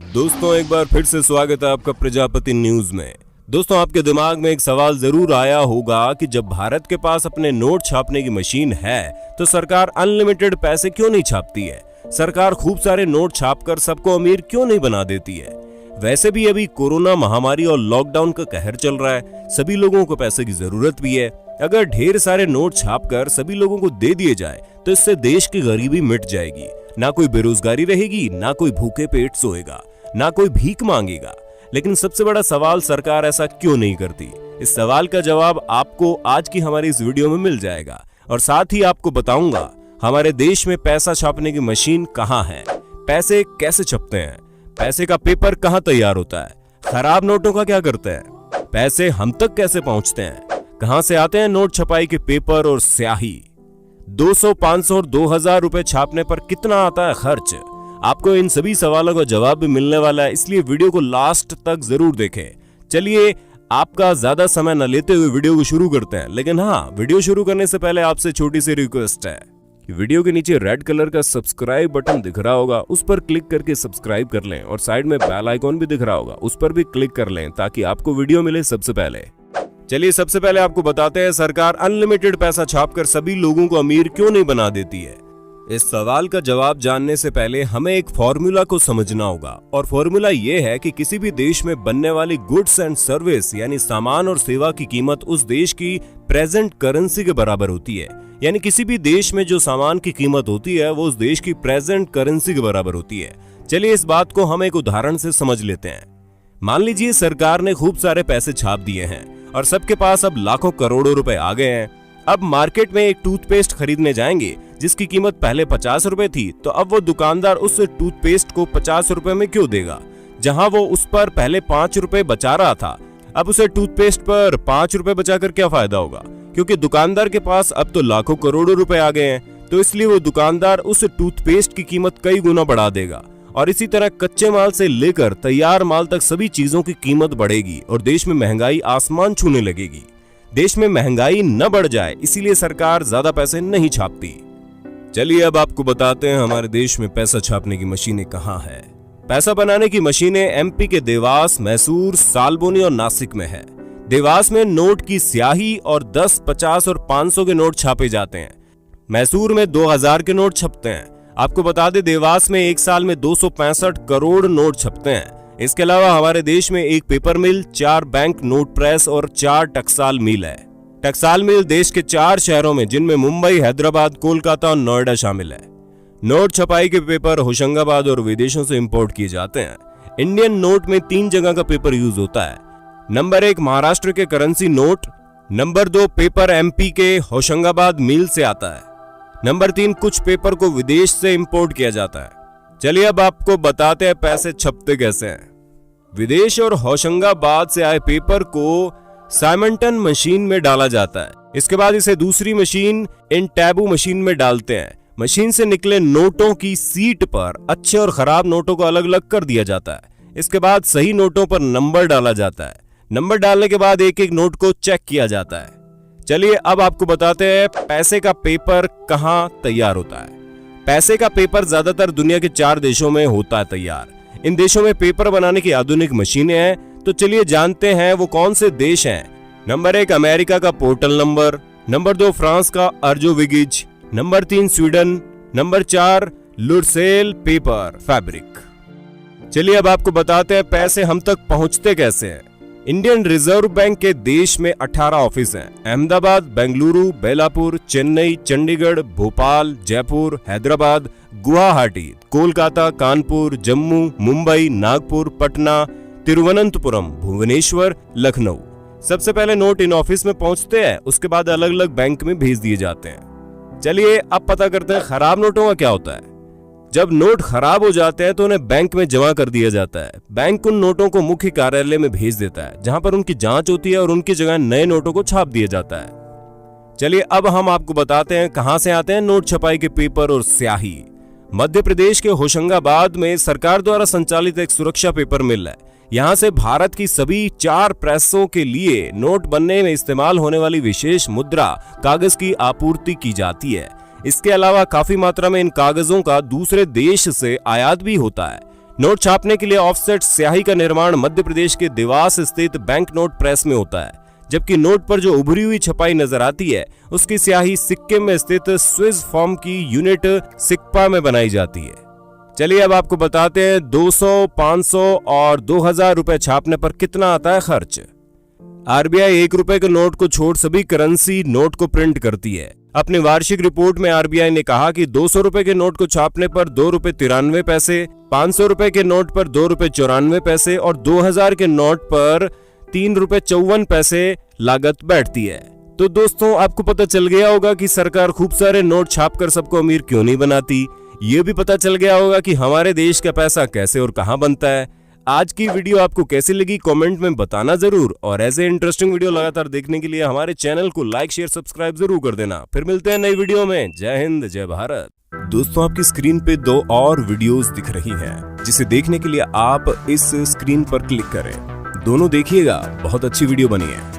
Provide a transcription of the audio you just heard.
दोस्तों एक बार फिर से स्वागत है आपका प्रजापति न्यूज में। दोस्तों आपके दिमाग में एक सवाल जरूर आया होगा कि जब भारत के पास अपने नोट छापने की मशीन है तो सरकार अनलिमिटेड पैसे क्यों नहीं छापती है। सरकार खूब सारे नोट छापकर सबको अमीर क्यों नहीं बना देती है। वैसे भी अभी कोरोना महामारी और लॉकडाउन का कहर चल रहा है, सभी लोगों को पैसे की जरूरत भी है। अगर ढेर सारे नोट छापकर सभी लोगों को दे दिए जाए तो इससे देश की गरीबी मिट जाएगी। ना कोई बेरोजगारी रहेगी, ना कोई भूखे पेट सोएगा, ना कोई भीख मांगेगा। लेकिन सबसे बड़ा सवाल, सरकार ऐसा क्यों नहीं करती। इस सवाल का जवाब आपको आज की हमारी इस वीडियो में मिल जाएगा और साथ ही आपको बताऊंगा हमारे देश में पैसा छापने की मशीन कहां है, पैसे कैसे छपते हैं, पैसे का पेपर कहां तैयार होता है, खराब नोटों का क्या करते हैं, पैसे हम तक कैसे पहुंचते हैं, कहां से आते हैं नोट छपाई के पेपर और स्याही, 200, 500 और 2000 रुपए छापने पर कितना आता है खर्च। आपको इन सभी सवालों का जवाब भी मिलने वाला है, इसलिए वीडियो को लास्ट तक जरूर देखें। चलिए आपका ज्यादा समय न लेते हुए वीडियो को शुरू करते हैं। लेकिन हाँ, वीडियो शुरू करने से पहले आपसे छोटी सी रिक्वेस्ट है कि वीडियो के नीचे रेड कलर का सब्सक्राइब बटन दिख रहा होगा, उस पर क्लिक करके सब्सक्राइब कर लें और साइड में बेल आइकॉन भी दिख रहा होगा, उस पर भी क्लिक कर लें ताकि आपको वीडियो मिले सबसे पहले। चलिए सबसे पहले आपको बताते हैं सरकार अनलिमिटेड पैसा छापकर सभी लोगों को अमीर क्यों नहीं बना देती है। इस सवाल का जवाब जानने से पहले हमें एक फॉर्मूला को समझना होगा और फॉर्मूला ये है कि किसी भी देश में बनने वाली गुड्स एंड सर्विस यानी सामान और सेवा की कीमत उस देश की प्रेजेंट करेंसी के बराबर होती है। यानी किसी भी देश में जो सामान की कीमत होती है वो उस देश की प्रेजेंट करेंसी के बराबर होती है। चलिए इस बात को हम एक उदाहरण से समझ लेते हैं। मान लीजिए सरकार ने खूब सारे पैसे छाप दिए हैं और सबके पास अब लाखों करोड़ों रुपए आ गए हैं। अब मार्केट में एक टूथपेस्ट खरीदने जाएंगे जिसकी कीमत पहले 50 रुपए थी, तो अब वो दुकानदार उस टूथपेस्ट को 50 रुपए में क्यों देगा, जहां वो उस पर पहले 5 रुपए बचा रहा था। अब उसे टूथपेस्ट पर 5 रुपए बचाकर क्या फायदा होगा, क्योंकि दुकानदार के पास अब तो लाखों करोड़ों रुपए आ गए हैं। तो इसलिए वो दुकानदार उस टूथपेस्ट की कीमत कई गुना बढ़ा देगा और इसी तरह कच्चे माल से लेकर तैयार माल तक सभी चीजों की कीमत बढ़ेगी और देश में महंगाई आसमान छूने लगेगी। देश में महंगाई न बढ़ जाए इसीलिए सरकार ज्यादा पैसे नहीं छापती। चलिए अब आपको बताते हैं हमारे देश में पैसा छापने की मशीनें कहां है। पैसा बनाने की मशीनें एमपी के देवास, मैसूर, सालबोनी और नासिक में है। देवास में नोट की स्याही और 10, 50 और 500 के नोट छापे जाते हैं। मैसूर में 2000 के नोट छपते हैं। आपको बता दें देवास में एक साल में 265 करोड़ नोट छपते हैं। इसके अलावा हमारे देश में एक पेपर मिल, 4 बैंक नोट प्रेस और 4 टकसाल मिल है। टकसाल मिल देश के 4 शहरों में जिनमें मुंबई, हैदराबाद, कोलकाता और नोएडा शामिल है। नोट छपाई के पेपर होशंगाबाद और विदेशों से इंपोर्ट किए जाते हैं। इंडियन नोट में 3 जगह का पेपर यूज होता है। नंबर 1 महाराष्ट्र के currency note, number 2 paper MP के होशंगाबाद मिल से आता है, नंबर 3 कुछ पेपर को विदेश से इंपोर्ट किया जाता है। चलिए अब आपको बताते हैं पैसे छपते कैसे हैं। विदेश और होशंगाबाद से आए पेपर को साइमल्टन मशीन में डाला जाता है। इसके बाद इसे दूसरी मशीन इन टैबू मशीन में डालते हैं। मशीन से निकले नोटों की सीट पर अच्छे और खराब नोटों को अलग अलग कर दिया जाता है। इसके बाद सही नोटों पर नंबर डाला जाता है। नंबर डालने के बाद एक एक नोट को चेक किया जाता है। चलिए अब आपको बताते हैं पैसे का पेपर कहां तैयार होता है। पैसे का पेपर ज्यादातर दुनिया के 4 देशों में होता है तैयार। इन देशों में पेपर बनाने की आधुनिक मशीनें हैं, तो चलिए जानते हैं वो कौन से देश हैं। नंबर 1 अमेरिका का पोर्टल नंबर, नंबर 2 फ्रांस का अर्जोविगिज, नंबर 3 स्वीडन, नंबर 4 लुरसेल पेपर फैब्रिक। चलिए अब आपको बताते हैं पैसे हम तक पहुंचते कैसे हैं। इंडियन रिजर्व बैंक के देश में 18 ऑफिस हैं। अहमदाबाद, बेंगलुरु, बेलापुर, चेन्नई, चंडीगढ़, भोपाल, जयपुर, हैदराबाद, गुवाहाटी, कोलकाता, कानपुर, जम्मू, मुंबई, नागपुर, पटना, तिरुवनंतपुरम, भुवनेश्वर, लखनऊ। सबसे पहले नोट इन ऑफिस में पहुंचते हैं, उसके बाद अलग अलग बैंक में भेज दिए जाते हैं। चलिए अब पता करते हैं खराब नोटों का क्या होता है। जब नोट खराब हो जाते हैं तो उन्हें बैंक में जमा कर दिया जाता है। बैंक उन नोटों को मुख्य कार्यालय में भेज देता है जहां पर उनकी जांच होती है और उनकी जगह नए नोटों को छाप दिया जाता है। चलिए अब हम आपको बताते हैं कहां से आते हैं नोट छपाई के पेपर और स्याही। मध्य प्रदेश के होशंगाबाद में सरकार द्वारा संचालित एक सुरक्षा पेपर मिल है। यहाँ से भारत की सभी 4 प्रेसों के लिए नोट बनने में इस्तेमाल होने वाली विशेष मुद्रा कागज की आपूर्ति की जाती है। इसके अलावा काफी मात्रा में इन कागजों का दूसरे देश से आयात भी होता है। नोट छापने के लिए ऑफसेट स्याही का निर्माण मध्य प्रदेश के देवास स्थित बैंक नोट प्रेस में होता है, जबकि नोट पर जो उभरी हुई छपाई नजर आती है उसकी स्याही सिक्किम में स्थित स्विस फॉर्म की यूनिट सिक्पा में बनाई जाती है। चलिए अब आपको बताते हैं 200, 500 और 2000 रुपए छापने पर कितना आता है खर्च। आरबीआई 1 रुपए के नोट को छोड़ सभी करेंसी नोट को प्रिंट करती है। अपनी वार्षिक रिपोर्ट में आरबीआई ने कहा कि 200 रुपए के नोट को छापने पर 2 रुपए 93 पैसे, 500 रुपए के नोट पर 2 रुपए 94 पैसे और 2000 के नोट पर 3 रुपए 54 पैसे लागत बैठती है। तो दोस्तों आपको पता चल गया होगा कि सरकार खूब सारे नोट छापकर सबको अमीर क्यों नहीं बनाती। ये भी पता चल गया होगा कि हमारे देश का पैसा कैसे और कहां बनता है। आज की वीडियो आपको कैसी लगी कमेंट में बताना जरूर, और ऐसे इंटरेस्टिंग वीडियो लगातार देखने के लिए हमारे चैनल को लाइक शेयर सब्सक्राइब जरूर कर देना। फिर मिलते हैं नई वीडियो में। जय हिंद, जय भारत। दोस्तों आपकी स्क्रीन पे 2 और वीडियोस दिख रही हैं, जिसे देखने के लिए आप इस स्क्रीन पर क्लिक करें। दोनों देखिएगा, बहुत अच्छी वीडियो बनी है।